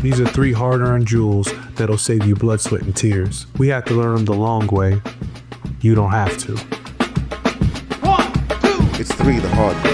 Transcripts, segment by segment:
These are 3 hard-earned jewels that'll save you blood, sweat, and tears. We have to learn them the long way. You don't have to. 1, 2. It's 3 the hard way.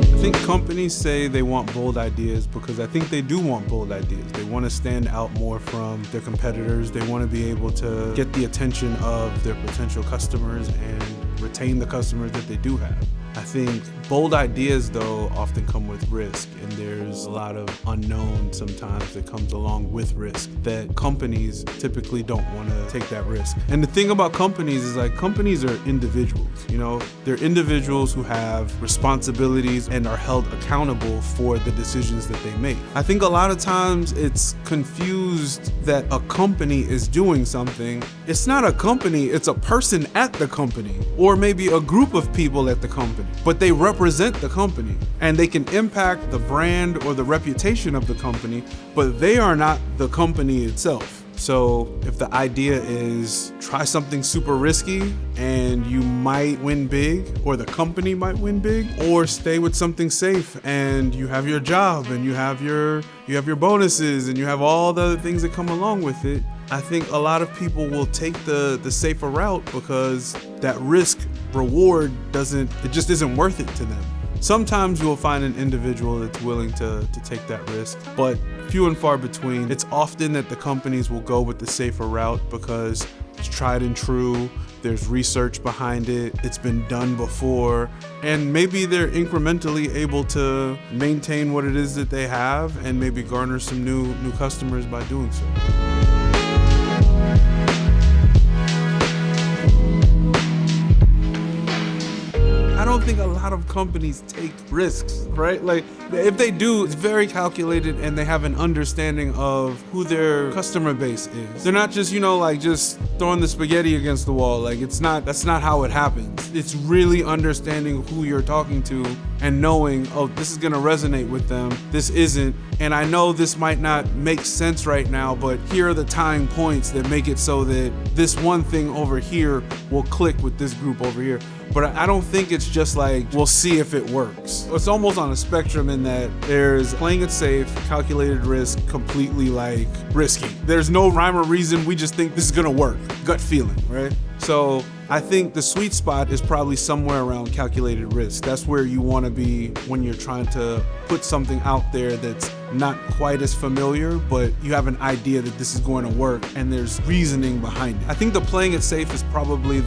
I think companies say they want bold ideas because I think they do want bold ideas. They want to stand out more from their competitors. They want to be able to get the attention of their potential customers and retain the customers that they do have. I think bold ideas, though, often come with risk, and there's a lot of unknown sometimes that comes along with risk that companies typically don't want to take that risk. And the thing about companies is like companies are individuals, you know, they're individuals who have responsibilities and are held accountable for the decisions that they make. I think a lot of times it's confused that a company is doing something. It's not a company, it's a person at the company, or maybe a group of people at the company. But they represent the company and they can impact the brand or the reputation of the company, but they are not the company itself. So if the idea is try something super risky and you might win big, or the company might win big, or stay with something safe and you have your job and you have your bonuses and you have all the other things that come along with it, I think a lot of people will take the safer route because that risk reward just isn't worth it to them. Sometimes you'll find an individual that's willing to take that risk, but few and far between. It's often that the companies will go with the safer route because it's tried and true, there's research behind it, it's been done before, and maybe they're incrementally able to maintain what it is that they have and maybe garner some new customers by doing so. I don't think a lot of companies take risks, right? Like, if they do, it's very calculated and they have an understanding of who their customer base is. They're not just, just throwing the spaghetti against the wall. Like, that's not how it happens. It's really understanding who you're talking to and knowing, oh, this is gonna resonate with them, this isn't, and I know this might not make sense right now, but here are the tying points that make it so that this one thing over here will click with this group over here. But I don't think it's just like, we'll see if it works. It's almost on a spectrum in that there's playing it safe, calculated risk, completely like risky. There's no rhyme or reason, we just think this is gonna work. Gut feeling, right? So I think the sweet spot is probably somewhere around calculated risk. That's where you wanna be when you're trying to put something out there that's not quite as familiar, but you have an idea that this is going to work and there's reasoning behind it. I think the playing it safe is probably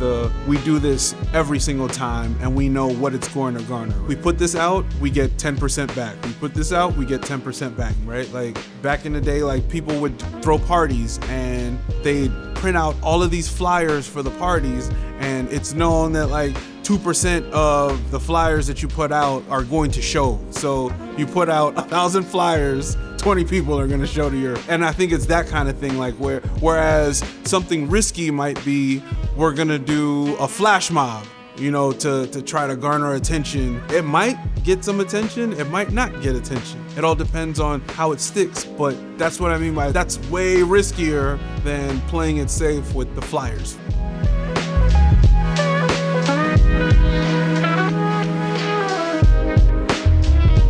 we do this every single time and we know what it's going to garner. We put this out, we get 10% back. We put this out, we get 10% back, right? Like back in the day, like people would throw parties and they'd print out all of these flyers for the parties, and it's known that like 2% of the flyers that you put out are going to show. So you put out 1,000 flyers, 20 people are gonna show to your, and I think it's that kind of thing, like whereas something risky might be, we're gonna do a flash mob, to try to garner attention. It might get some attention, it might not get attention. It all depends on how it sticks, but that's what I mean by that's way riskier than playing it safe with the flyers.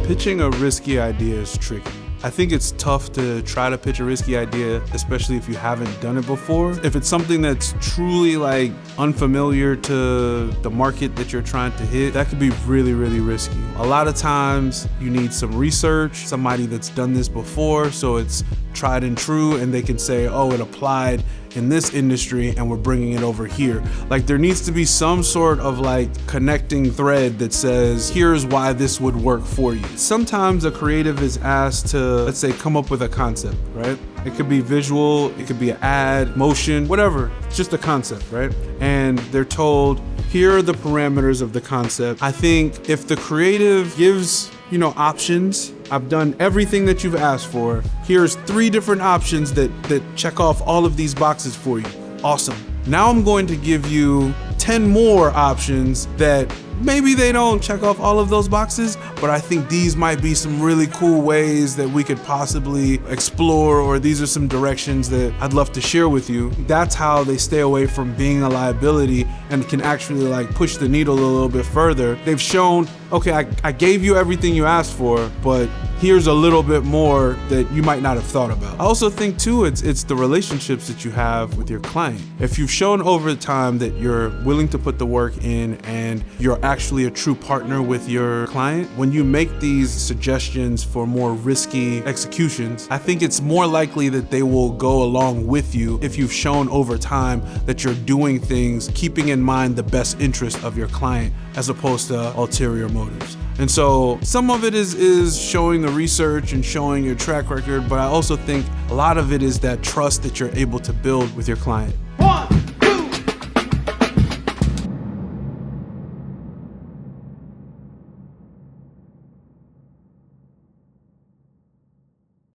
Pitching a risky idea is tricky. I think it's tough to try to pitch a risky idea, especially if you haven't done it before. If it's something that's truly like unfamiliar to the market that you're trying to hit, that could be really, really risky. A lot of times you need some research, somebody that's done this before, so it's tried and true, and they can say, oh, it applied in this industry and we're bringing it over here. Like there needs to be some sort of like connecting thread that says, here's why this would work for you. Sometimes a creative is asked to, let's say, come up with a concept, right? It could be visual, it could be an ad, motion, whatever. It's just a concept, right? And they're told, here are the parameters of the concept. I think if the creative gives, options, I've done everything that you've asked for. Here's 3 different options that check off all of these boxes for you. Awesome. Now I'm going to give you 10 more options that maybe they don't check off all of those boxes, but I think these might be some really cool ways that we could possibly explore, or these are some directions that I'd love to share with you. That's how they stay away from being a liability and can actually like push the needle a little bit further. They've shown, okay, I gave you everything you asked for, but here's a little bit more that you might not have thought about. I also think too, it's the relationships that you have with your client. If you've shown over time that you're willing to put the work in and you're actually a true partner with your client, when you make these suggestions for more risky executions, I think it's more likely that they will go along with you if you've shown over time that you're doing things keeping in mind the best interest of your client as opposed to ulterior motives. And so some of it is showing the research and showing your track record, but I also think a lot of it is that trust that you're able to build with your client.